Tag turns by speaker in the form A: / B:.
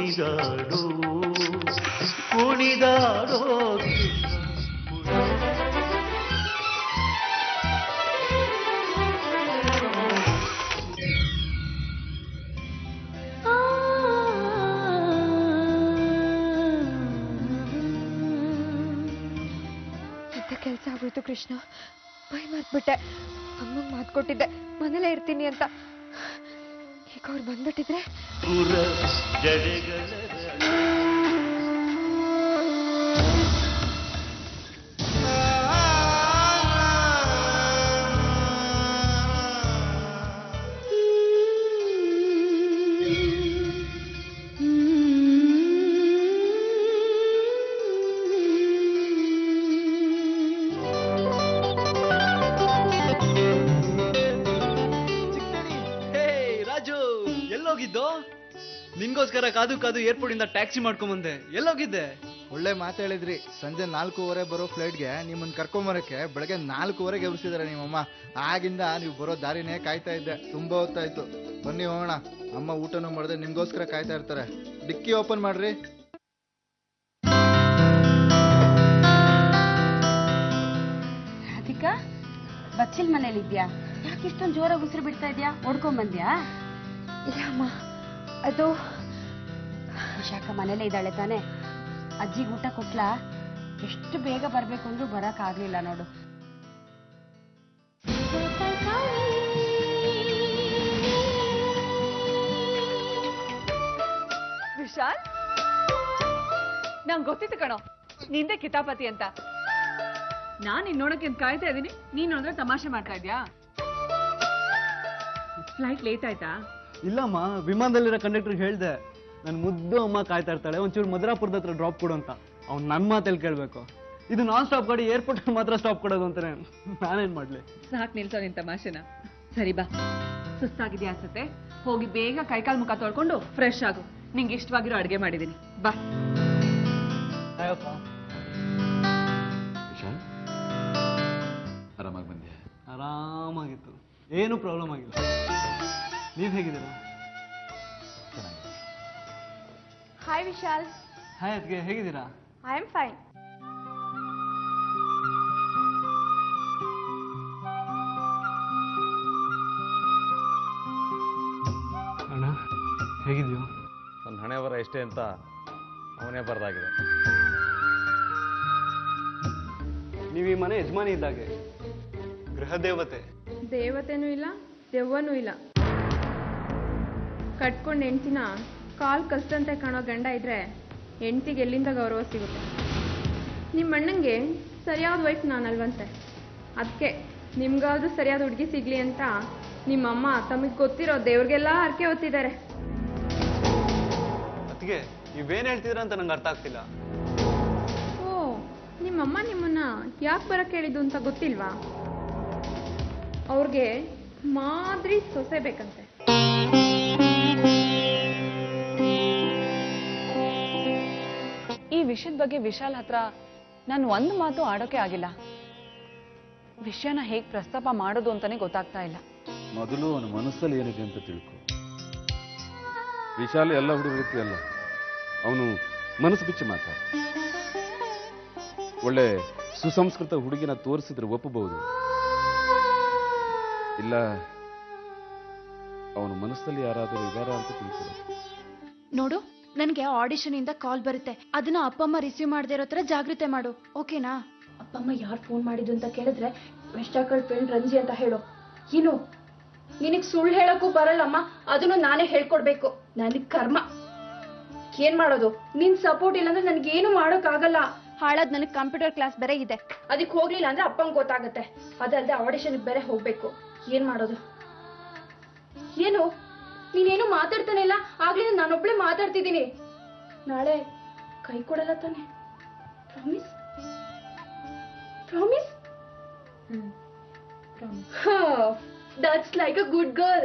A: ಕುಣಿದಾಡೋ ಕುಣಿದಾಡೋ
B: ಕೆಲಸ ಆಗೋಯ್ತು ಕೃಷ್ಣ. ಬೈ ಮರ್ತ್ಬಿಟ್ಟೆ. ಅಮ್ಮಂಗೆ ಮಾತು ಕೊಟ್ಟಿದ್ದೆ ಮನೇಲೇ ಇರ್ತೀನಿ ಅಂತ. ಈಗ ಅವ್ರು ಬಂದ್ಬಿಟ್ಟಿದ್ರೆ
C: ನಿನ್ಗೋಸ್ಕರ ಕಾದು ಕಾದು ಏರ್ಪೋರ್ಟ್ ಇಂದ ಟ್ಯಾಕ್ಸಿ ಮಾಡ್ಕೊಂಡ್ ಬಂದೆ. ಎಲ್ಲೋಗಿದ್ದೆ?
D: ಒಳ್ಳೆ ಮಾತು ಹೇಳಿದ್ರಿ. ಸಂಜೆ 4:15 ಬರೋ ಫ್ಲೈಟ್ಗೆ ನಿಮ್ಮನ್ನ ಕರ್ಕೊಂಬರಕ್ಕೆ ಬೆಳಗ್ಗೆ 4:15 ಎಬ್ಬಿಸಿದಾರೆ ನಿಮ್ಮಮ್ಮ. ಆಗಿಂದ ನೀವು ಬರೋ ದಾರಿನೇ ಕಾಯ್ತಾ ಇದ್ದೆ. ತುಂಬಾ ಹೊತ್ತಾಯ್ತು. ಬನ್ನಿ ಹೋಗೋಣ. ಅಮ್ಮ ಊಟನೂ ಮಾಡಿದ್ರೆ ನಿಮ್ಗೋಸ್ಕರ ಕಾಯ್ತಾ ಇರ್ತಾರೆ. ಡಿಕ್ಕಿ ಓಪನ್ ಮಾಡ್ರಿ.
E: ರಾಧಿಕಾ, ಬಚ್ಚಿಲ್ ಮನೇಲಿದ್ಯಾ? ಯಾಕೆ ಇಷ್ಟೊಂದು ಜೋರಾಗಿ ಉಸಿರು ಬಿಡ್ತಾ ಇದ್ಯಾ? ಓಡ್ಕೊಂಡ್ ಬಂದ್ಯಾ?
B: ಇಲ್ಲ ಅಮ್ಮ, ಅದು
E: ವಿಶಾಖ ಮನೇಲೇ ಇದ್ದಾಳೆ ತಾನೆ? ಅಜ್ಜಿಗೆ ಊಟ ಕೊಟ್ಲಾ? ಎಷ್ಟು ಬೇಗ ಬರ್ಬೇಕು ಅಂದ್ರೂ ಬರಕ್ ಆಗ್ಲಿಲ್ಲ ನೋಡು.
F: ವಿಶಾಲ್, ನಂಗೆ ಗೊತ್ತಿತ್ತು ಕಣೋ ನಿಂದೆ ಕಿತಾಪತಿ ಅಂತ. ನಾನ್ ನಿನ್ ನೋಡಕ್ಕೆ ಕಾಯ್ತಾ ಇದ್ದೀನಿ, ನೀನ್ ನೋಡಿದ್ರೆ ತಮಾಷೆ ಮಾಡ್ತಾ ಇದ್ಯಾ? ಫ್ಲೈಟ್ ಲೇಟ್ ಆಯ್ತಾ?
C: ಇಲ್ಲಮ್ಮ, ವಿಮಾನದಲ್ಲಿರೋ ಕಂಡಕ್ಟರ್ಗೆ ಹೇಳ್ದೆ ನನ್ ಮುದ್ದು ಅಮ್ಮ ಕಾಯ್ತಾ ಇರ್ತಾಳೆ, ಒಂಚೂರು ಮಧುರಾಪುರದ ಹತ್ರ ಡ್ರಾಪ್ ಕೊಡು ಅಂತ. ಅವ್ನು ನನ್ನ ಮಾತಲ್ಲಿ ಕೇಳ್ಬೇಕು. ಇದು ನಾನ್ ಸ್ಟಾಪ್ ಗಾಡಿ, ಏರ್ಪೋರ್ಟ್ ಮಾತ್ರ ಸ್ಟಾಪ್ ಕೊಡೋದು ಅಂತಾನೆ. ನಾನೇನ್ ಮಾಡ್ಲಿ?
F: ಸಾಕ್ ನಿಲ್ಸೋ ನಿನ್ ತಮಾಷೆನ. ಸರಿ ಬಾ, ಸುಸ್ತಾಗಿದ್ಯಾ ಅನ್ಸುತ್ತೆ, ಹೋಗಿ ಬೇಗ ಕೈಕಾಲ್ ಮುಖ ತೊಳ್ಕೊಂಡು ಫ್ರೆಶ್ ಆಗು. ನಿಂಗೆ ಇಷ್ಟವಾಗಿರೋ ಅಡ್ಗೆ ಮಾಡಿದೀನಿ, ಬಾ.
G: ಆರಾಮಾಗಿ ಬಂದೆ?
C: ಆರಾಮಾಗಿತ್ತು, ಏನು ಪ್ರಾಬ್ಲಮ್ ಆಗಿಲ್ಲ. ನೀವ್ ಹೇಗಿದ್ದೀರಾ?
G: ಚೆನ್ನಾಗಿದೆ.
B: ಹಾಯ್ ವಿಶಾಲ್.
C: ಹಾಯ್ ಅದ್ಗೆ, ಹೇಗಿದ್ದೀರಾ?
B: I am fine.
C: ಅಣ್ಣ ಹೇಗಿದ್ಯೋ?
G: ನನ್ನ ಹಣೆ ಬರ ಎಷ್ಟೇ ಅಂತ ಅವನೇ ಬರದಾಗಿದೆ.
C: ನೀವು ಈ ಮನೆ ಯಜಮಾನಿ ಇದ್ದಾಗೆ, ಗೃಹ ದೇವತೆ.
H: ದೇವತೆನೂ ಇಲ್ಲ, ದೆವ್ವನೂ ಇಲ್ಲ. ಕಟ್ಕೊಂಡು ಹೆಂಡ್ತಿನ ಕಾಲ್ ಕಸ್ತಂತೆ ಕಾಣೋ ಗಂಡ ಇದ್ರೆ ಹೆಂಡ್ತಿಗೆ ಎಲ್ಲಿಂದ ಗೌರವ ಸಿಗುತ್ತೆ? ನಿಮ್ಮ ಅಣ್ಣಂಗೆ ಸರಿಯಾದ ವೈಫ್ ನಾನಲ್ವಂತೆ. ಅದಕ್ಕೆ ನಿಮ್ಗಾದ್ರೂ ಸರಿಯಾದ ಹುಡುಗಿ ಸಿಗ್ಲಿ ಅಂತ ನಿಮ್ಮಮ್ಮ ತಮಗೆ ಗೊತ್ತಿರೋ ದೇವ್ರಿಗೆಲ್ಲ ಹರಕೆ ಹೊತ್ತಿದ್ದಾರೆ.
C: ಅದಕ್ಕೆ ನೀವೇನ್ ಹೇಳ್ತಿದ್ರ ಅಂತ ನಂಗೆ ಅರ್ಥ ಆಗ್ತಿಲ್ಲ.
H: ಓ, ನಿಮ್ಮಮ್ಮ ನಿಮ್ಮನ್ನ ಯಾಕೆ ಬರಕ್ಕೆ ಹೇಳಿದ್ದು ಅಂತ ಗೊತ್ತಿಲ್ವಾ? ಅವ್ರಿಗೆ ಮಾದರಿ ಸೊಸೆ ಬೇಕಂತೆ.
F: ಈ ವಿಷಯದ ಬಗ್ಗೆ ವಿಶಾಲ್ ಹತ್ರ ನಾನು ಒಂದು ಮಾತು ಆಡೋಕೆ ಆಗಿಲ್ಲ. ವಿಷಯನ ಹೇಗ್ ಪ್ರಸ್ತಾಪ ಮಾಡೋದು ಅಂತಾನೆ ಗೊತ್ತಾಗ್ತಾ ಇಲ್ಲ.
G: ಮೊದಲು ಅವನ ಮನಸ್ಸಲ್ಲಿ ಏನಿದೆ ಅಂತ ತಿಳ್ಕೊ. ವಿಶಾಲ್ ಎಲ್ಲ ಹುಡುಗ ರೀತಿ ಅಲ್ಲ, ಅವನು ಮನಸ್ಸು ಬಿಚ್ಚಿ ಮಾತಾಡ. ಒಳ್ಳೆ ಸುಸಂಸ್ಕೃತ ಹುಡುಗಿನ ತೋರಿಸಿದ್ರೆ ಒಪ್ಪಬಹುದು, ಇಲ್ಲ ಅವನ ಮನಸ್ಸಲ್ಲಿ ಯಾರಾದರೂ ಇದಾರ ಅಂತ ತಿಳ್ಕೊಡು.
I: ನೋಡು, ನನ್ಗೆ ಆಡಿಷನ್ ಇಂದ ಕಾಲ್ ಬರುತ್ತೆ. ಅದನ್ನ ಅಪ್ಪಮ್ಮ ರಿಸೀವ್ ಮಾಡದೇ ಇರೋ ತರ ಜಾಗ್ರತೆ ಮಾಡು, ಓಕೆನಾ? ಅಪ್ಪಮ್ಮ ಯಾರು ಫೋನ್ ಮಾಡಿದ್ದು ಅಂತ ಕೇಳಿದ್ರೆ ವೆಸ್ಟಾಕಲ್ ಫ್ರೆಂಡ್ ರಂಜಿ ಅಂತ ಹೇಳು. ಏನು, ನಿನಗ್ ಸುಳ್ಳು ಹೇಳಕ್ಕೂ ಬರಲ್ಲಮ್ಮ, ಅದನ್ನು ನಾನೇ ಹೇಳ್ಕೊಡ್ಬೇಕು. ನನಗ್ ಕರ್ಮ. ಏನ್ ಮಾಡೋದು? ನಿನ್ ಸಪೋರ್ಟ್ ಇಲ್ಲ ಅಂದ್ರೆ ನನ್ಗೇನು ಮಾಡೋಕ್ ಆಗಲ್ಲ. ಹಾಳಾದ್ ನನಗ್ ಕಂಪ್ಯೂಟರ್ ಕ್ಲಾಸ್ ಬೇರೆ ಇದೆ, ಅದಕ್ಕೆ ಹೋಗ್ಲಿಲ್ಲ ಅಂದ್ರೆ ಅಪ್ಪಂಗ್ ಗೊತ್ತಾಗತ್ತೆ. ಅದಲ್ದೆ ಆಡಿಷನ್ ಬೇರೆ ಹೋಗ್ಬೇಕು. ಏನ್ ಮಾಡೋದು? ಏನು, ನೀನೇನು ಮಾತಾಡ್ತಾನೆ ಇಲ್ಲ. ಆಗ್ಲಿಂದ ನಾನೊಬ್ಳೆ ಮಾತಾಡ್ತಿದ್ದೀನಿ. ನಾಳೆ ಕೈ ಕೊಡಲ್ಲ ತಾನೆ? Promise? Promise? That's like a good girl.